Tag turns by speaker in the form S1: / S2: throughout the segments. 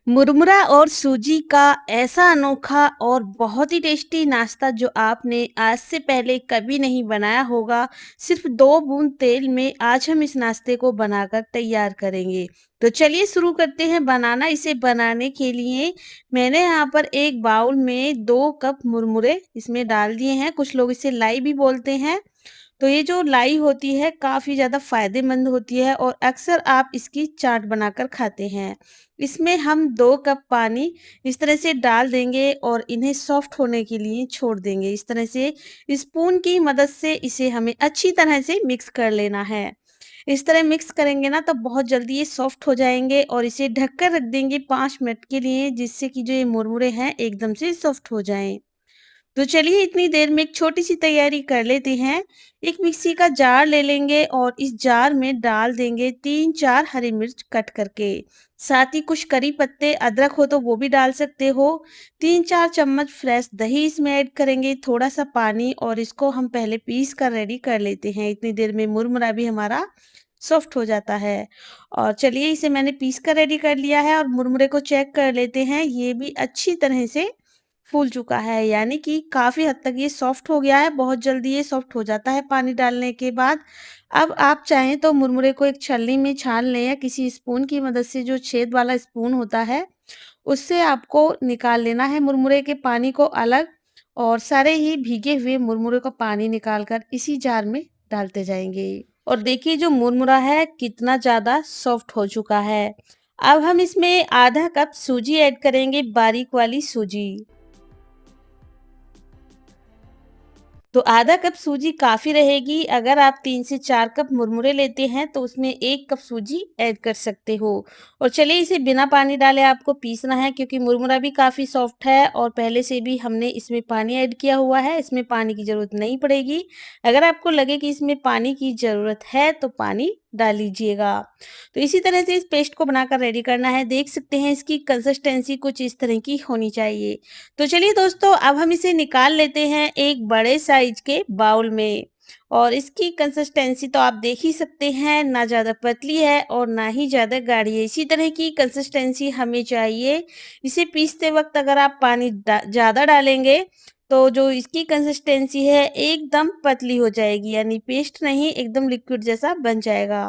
S1: मुरमुरा और सूजी का ऐसा अनोखा और बहुत ही टेस्टी नाश्ता जो आपने आज से पहले कभी नहीं बनाया होगा। सिर्फ 2 बूंद तेल में आज हम इस नाश्ते को बनाकर तैयार करेंगे। तो चलिए शुरू करते हैं बनाना। इसे बनाने के लिए मैंने यहाँ पर एक बाउल में 2 कप मुरमुरे इसमें डाल दिए हैं। कुछ लोग इसे लाई भी बोलते हैं। तो ये जो लाई होती है काफ़ी ज़्यादा फ़ायदेमंद होती है और अक्सर आप इसकी चाट बनाकर खाते हैं। इसमें हम 2 कप पानी इस तरह से डाल देंगे और इन्हें सॉफ्ट होने के लिए छोड़ देंगे। इस तरह से स्पून की मदद से इसे हमें अच्छी तरह से मिक्स कर लेना है। इस तरह मिक्स करेंगे ना तो बहुत जल्दी ये सॉफ्ट हो जाएँगे और इसे ढक कर रख देंगे 5 मिनट के लिए, जिससे कि जो ये मुरमुरे हैं एकदम से सॉफ्ट हो जाएँ। तो चलिए इतनी देर में एक छोटी-सी तैयारी कर लेते हैं। एक मिक्सी का जार ले लेंगे और इस जार में डाल देंगे 3-4 हरी मिर्च कट करके। साथ ही कुछ करी पत्ते, अदरक हो तो वो भी डाल सकते हो। 3-4 चम्मच फ्रेश दही इसमें ऐड करेंगे, थोड़ा-सा पानी और इसको हम पहले पीस कर रेडी कर लेते हैं। इतनी देर में मुरमुरा भी हमारा सॉफ्ट हो जाता है। और चलिए इसे मैंने पीस कर रेडी कर लिया है और मुरमुरे को चेक कर लेते हैं। ये भी अच्छी तरह से फूल चुका है, यानी कि काफ़ी हद तक ये सॉफ्ट हो गया है। बहुत जल्दी ये सॉफ्ट हो जाता है पानी डालने के बाद। अब आप चाहें तो मुरमुरे को एक छलनी में छान लें या किसी स्पून की मदद से, जो छेद वाला स्पून होता है, उससे आपको निकाल लेना है मुरमुरे के पानी को अलग और सारे ही भीगे हुए मुरमुरे का पानी निकाल कर इसी जार में डालते जाएँगे। और देखिए जो मुरमुरा है कितना ज़्यादा सॉफ्ट हो चुका है। अब हम इसमें आधा कप सूजी ऐड करेंगे, बारीक वाली सूजी। तो आधा कप सूजी काफ़ी रहेगी। अगर आप 3 से 4 कप मुरमुरे लेते हैं तो उसमें 1 कप सूजी ऐड कर सकते हो। और चलिए इसे बिना पानी डाले आपको पीसना है, क्योंकि मुरमुरा भी काफ़ी सॉफ्ट है और पहले से भी हमने इसमें पानी ऐड किया हुआ है, इसमें पानी की ज़रूरत नहीं पड़ेगी। अगर आपको लगे कि इसमें पानी की ज़रूरत है तो पानी डाल लीजिएगा। तो इसी तरह से इस पेस्ट को बनाकर रेडी करना है। देख सकते हैं इसकी कंसिस्टेंसी कुछ इस तरह की होनी चाहिए। तो चलिए दोस्तों, अब हम इसे निकाल लेते हैं एक बड़े साइज के बाउल में। और इसकी कंसिस्टेंसी तो आप देख ही सकते हैं, ना ज़्यादा पतली है और ना ही ज़्यादा गाढ़ी है। इसी तरह की कंसिस्टेंसी हमें चाहिए। इसे पीसते वक्त अगर आप पानी ज़्यादा डालेंगे तो जो इसकी कंसिस्टेंसी है एकदम पतली हो जाएगी, यानी पेस्ट नहीं, एकदम लिक्विड जैसा बन जाएगा।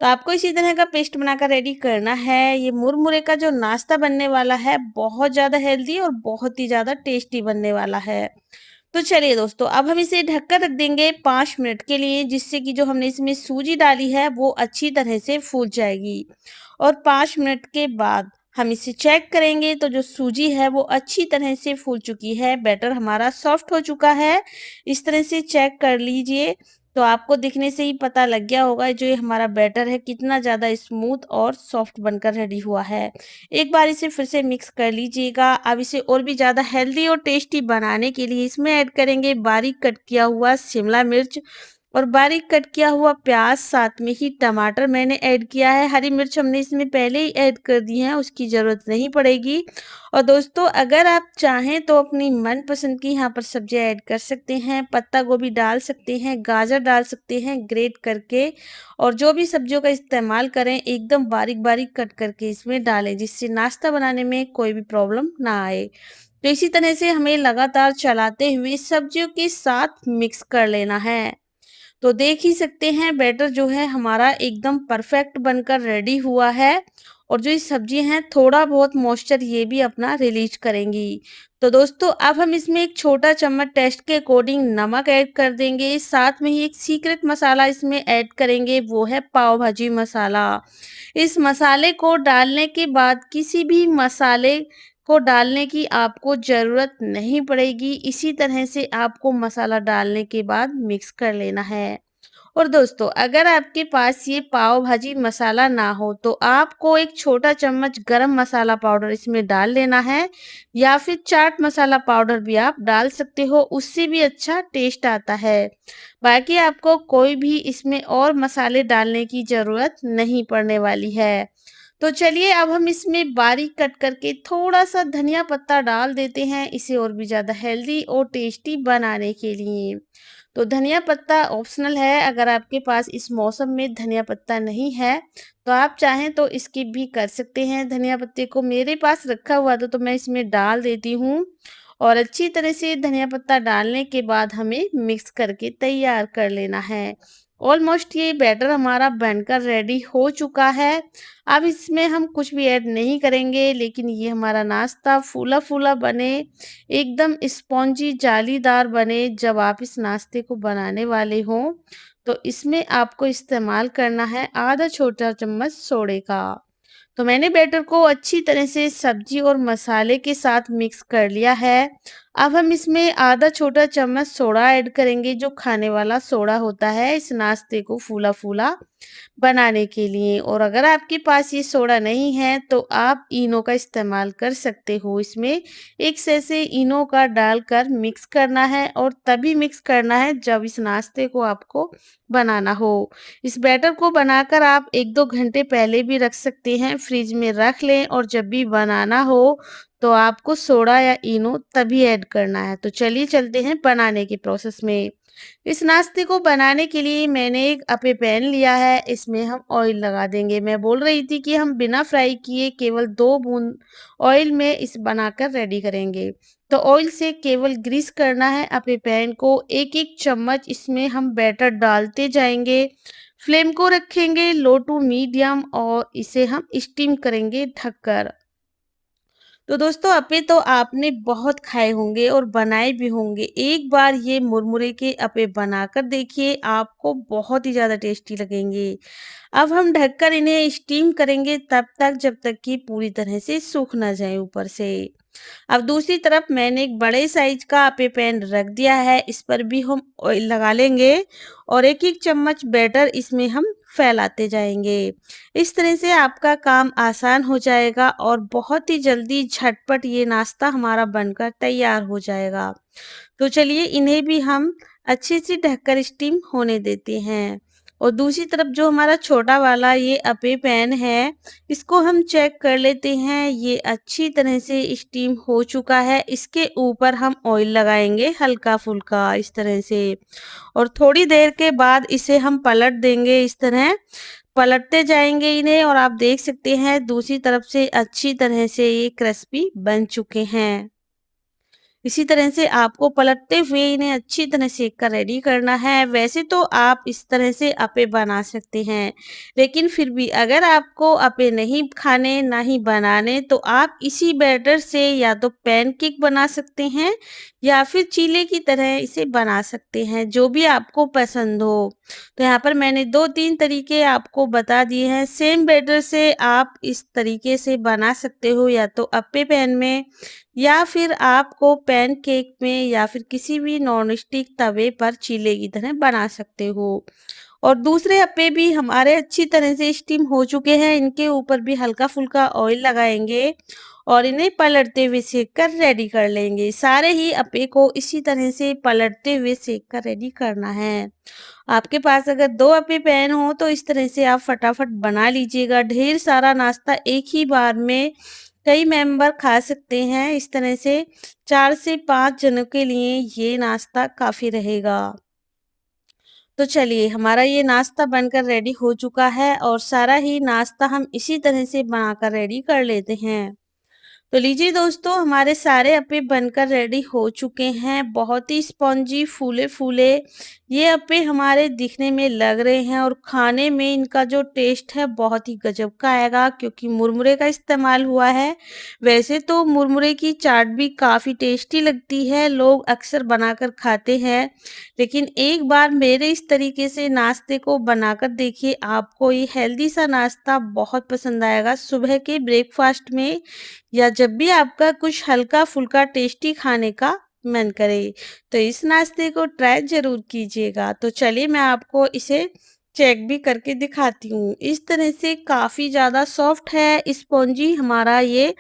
S1: तो आपको इसी तरह का पेस्ट बनाकर रेडी करना है। ये मुरमुरे का जो नाश्ता बनने वाला है बहुत ज़्यादा हेल्दी और बहुत ही ज़्यादा टेस्टी बनने वाला है। तो चलिए दोस्तों, अब हम इसे ढककर रख देंगे 5 मिनट के लिए, जिससे कि जो हमने इसमें सूजी डाली है वो अच्छी तरह से फूल जाएगी। और 5 मिनट के बाद हम इसे चेक करेंगे तो जो सूजी है वो अच्छी तरह से फूल चुकी है, बैटर हमारा सॉफ्ट हो चुका है। इस तरह से चेक कर लीजिए तो आपको दिखने से ही पता लग गया होगा जो ये हमारा बैटर है कितना ज़्यादा स्मूथ और सॉफ्ट बनकर रेडी हुआ है। एक बार इसे फिर से मिक्स कर लीजिएगा। अब इसे और भी ज़्यादा हेल्दी और टेस्टी बनाने के लिए इसमें ऐड करेंगे बारीक कट किया हुआ शिमला मिर्च और बारीक कट किया हुआ प्याज, साथ में ही टमाटर मैंने ऐड किया है। हरी मिर्च हमने इसमें पहले ही ऐड कर दी है, उसकी ज़रूरत नहीं पड़ेगी। और दोस्तों, अगर आप चाहें तो अपनी मनपसंद की यहाँ पर सब्जियाँ ऐड कर सकते हैं। पत्ता गोभी डाल सकते हैं, गाजर डाल सकते हैं ग्रेट करके, और जो भी सब्जियों का इस्तेमाल करें एकदम बारीक-बारीक कट करके इसमें डालें, जिससे नाश्ता बनाने में कोई भी प्रॉब्लम ना आए। तो इसी तरह से हमें लगातार चलाते हुए सब्जियों के साथ मिक्स कर लेना है। तो देख ही सकते हैं बैटर जो है हमारा एकदम परफेक्ट बनकर रेडी हुआ है। और जो ये सब्जी हैं थोड़ा बहुत मॉइस्चर ये भी अपना रिलीज करेंगी। तो दोस्तों, अब हम इसमें एक छोटा चम्मच टेस्ट के अकॉर्डिंग नमक ऐड कर देंगे। साथ में ही एक सीक्रेट मसाला इसमें ऐड करेंगे, वो है पाव भाजी मसाला। इस मसाले को डालने के बाद किसी भी मसाले को डालने की आपको ज़रूरत नहीं पड़ेगी। इसी तरह से आपको मसाला डालने के बाद मिक्स कर लेना है। और दोस्तों, अगर आपके पास ये पाव भाजी मसाला ना हो तो आपको एक छोटा चम्मच गरम मसाला पाउडर इसमें डाल लेना है, या फिर चाट मसाला पाउडर भी आप डाल सकते हो, उससे भी अच्छा टेस्ट आता है। बाकी आपको कोई भी इसमें और मसाले डालने की ज़रूरत नहीं पड़ने वाली है। तो चलिए अब हम इसमें बारीक कट करके थोड़ा-सा धनिया पत्ता डाल देते हैं, इसे और भी ज़्यादा हेल्दी और टेस्टी बनाने के लिए। तो धनिया पत्ता ऑप्शनल है, अगर आपके पास इस मौसम में धनिया पत्ता नहीं है, तो आप चाहें तो स्किप भी कर सकते हैं धनिया पत्ते को। मेरे पास रखा हुआ था तो मैं इसमें डाल देती हूँ और अच्छी तरह से धनिया पत्ता डालने के बाद हमें मिक्स करके तैयार कर लेना है। ऑलमोस्ट ये बैटर हमारा बनकर रेडी हो चुका है। अब इसमें हम कुछ भी ऐड नहीं करेंगे, लेकिन ये हमारा नाश्ता फूला-फूला बने, एकदम स्पॉन्जी जालीदार बने। जब आप इस नाश्ते को बनाने वाले हों, तो इसमें आपको इस्तेमाल करना है आधा छोटा चम्मच सोडे का। तो मैंने बैटर को अच्छी तरह से सब्जी और मसाले के साथ मिक्स कर लिया है। अब हम इसमें आधा छोटा चम्मच सोडा ऐड करेंगे, जो खाने वाला सोडा होता है इस नाश्ते को फूला-फूला बनाने के लिए। और अगर आपके पास ये सोडा नहीं है तो आप इनो का इस्तेमाल कर सकते हो। इसमें 1 सैशे इनो का डालकर मिक्स करना है और तभी मिक्स करना है जब इस नाश्ते को आपको बनाना हो। इस बैटर को बनाकर आप 1-2 घंटे पहले भी रख सकते हैं, फ्रिज में रख लें और जब भी बनाना हो तो आपको सोडा या इनो तभी ऐड करना है। तो चलिए चलते हैं बनाने के प्रोसेस में। इस नाश्ते को बनाने के लिए मैंने एक अपे पैन लिया है, इसमें हम ऑयल लगा देंगे। मैं बोल रही थी कि हम बिना फ्राई किए केवल 2 बूंद ऑयल में इस बनाकर रेडी करेंगे। तो ऑयल से केवल ग्रीस करना है अपने पैन को। एक-एक चम्मच इसमें हम बैटर डालते जाएंगे। फ्लेम को रखेंगे लो टू मीडियम और इसे हम स्टीम करेंगे ढककर। तो दोस्तों अप्पे तो आपने बहुत खाए होंगे और बनाए भी होंगे। एक बार ये मुरमुरे के अप्पे बनाकर देखिए, आपको बहुत ही ज़्यादा टेस्टी लगेंगे। अब हम ढककर इन्हें स्टीम करेंगे तब तक जब तक कि पूरी तरह से सूख ना जाए ऊपर से। अब दूसरी तरफ मैंने एक बड़े साइज का अप्पे पैन रख दिया है, इस पर भी हम ऑयल लगा लेंगे और एक-एक चम्मच बैटर इसमें हम फैलाते जाएँगे। इस तरह से आपका काम आसान हो जाएगा और बहुत ही जल्दी झटपट ये नाश्ता हमारा बनकर तैयार हो जाएगा। तो चलिए इन्हें भी हम अच्छे से ढककर स्टीम होने देते हैं। और दूसरी तरफ जो हमारा छोटा वाला ये अप्पे पैन है, इसको हम चेक कर लेते हैं। ये अच्छी तरह से स्टीम हो चुका है। इसके ऊपर हम ऑयल लगाएँगे हल्का-फुल्का इस तरह से और थोड़ी देर के बाद इसे हम पलट देंगे इस तरह। पलटते जाएँगे इन्हें और आप देख सकते हैं दूसरी तरफ से अच्छी तरह से ये क्रिस्पी बन चुके हैं। इसी तरह से आपको पलटते हुए इन्हें अच्छी तरह सेक कर रेडी करना है। वैसे तो आप इस तरह से अप्पे बना सकते हैं, लेकिन फिर भी अगर आपको अप्पे नहीं खाने, ना ही बनाने, तो आप इसी बैटर से या तो पैनकेक बना सकते हैं या फिर चीले की तरह इसे बना सकते हैं, जो भी आपको पसंद हो। तो यहाँ पर मैंने 2-3 तरीके आपको बता दिए हैं। सेम बैटर से आप इस तरीके से बना सकते हो या तो अप्पे पैन में या फिर आपको पैनकेक में या फिर किसी भी नॉन स्टिक तवे पर चीले की तरह बना सकते हो। और दूसरे अप्पे भी हमारे अच्छी तरह से स्टीम हो चुके हैं, इनके ऊपर भी हल्का-फुल्का ऑयल लगाएँगे और इन्हें पलटते हुए सेक कर रेडी कर लेंगे। सारे ही अप्पे को इसी तरह से पलटते हुए सेक कर रेडी करना है। आपके पास अगर 2 अप्पे पैन हो तो इस तरह से आप फटाफट बना लीजिएगा। ढेर सारा नाश्ता एक ही बार में कई मेंबर खा सकते हैं। इस तरह से 4 से 5 जनों के लिए ये नाश्ता काफ़ी रहेगा। तो चलिए हमारा ये नाश्ता बनकर रेडी हो चुका है और सारा ही नाश्ता हम इसी तरह से बनाकर रेडी कर लेते हैं। तो लीजिए दोस्तों हमारे सारे अप्पे बनकर रेडी हो चुके हैं। बहुत ही स्पॉन्जी फूले-फूले ये अप्पे हमारे दिखने में लग रहे हैं और खाने में इनका जो टेस्ट है बहुत ही गजब का आएगा, क्योंकि मुरमुरे का इस्तेमाल हुआ है। वैसे तो मुरमुरे की चाट भी काफ़ी टेस्टी लगती है, लोग अक्सर बनाकर खाते हैं। लेकिन एक बार मेरे इस तरीके से नाश्ते को बनाकर देखिए, आपको ये हेल्दी सा नाश्ता बहुत पसंद आएगा। सुबह के ब्रेकफास्ट में या जब भी आपका कुछ हल्का-फुल्का टेस्टी खाने का मन करे, तो इस नाश्ते को ट्राई ज़रूर कीजिएगा। तो चलिए मैं आपको इसे चेक भी करके दिखाती हूँ। इस तरह से काफ़ी ज़्यादा सॉफ्ट है, स्पॉन्जी हमारा ये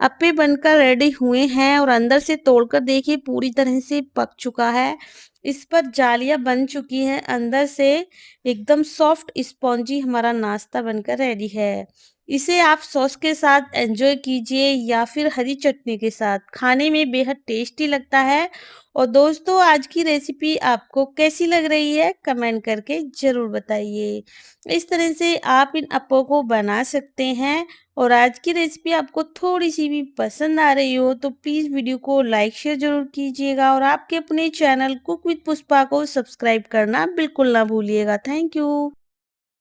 S1: अप्पे बनकर रेडी हुए हैं और अंदर से तोड़कर देखिए पूरी तरह से पक चुका है। इस पर जालियाँ बन चुकी हैं, अंदर से एकदम सॉफ्ट स्पॉन्जी हमारा नाश्ता बनकर रेडी है। इसे आप सॉस के साथ एन्जॉय कीजिए या फिर हरी चटनी के साथ, खाने में बेहद टेस्टी लगता है। और दोस्तों, आज की रेसिपी आपको कैसी लग रही है? कमेंट करके ज़रूर बताइए। इस तरह से आप इन अप्पों को बना सकते हैं। और आज की रेसिपी आपको थोड़ी-सी भी पसंद आ रही हो तो प्लीज़ वीडियो को लाइक शेयर ज़रूर कीजिएगा और आपके अपने चैनल कुक विद पुष्पा को सब्सक्राइब करना बिल्कुल ना भूलिएगा। Thank you.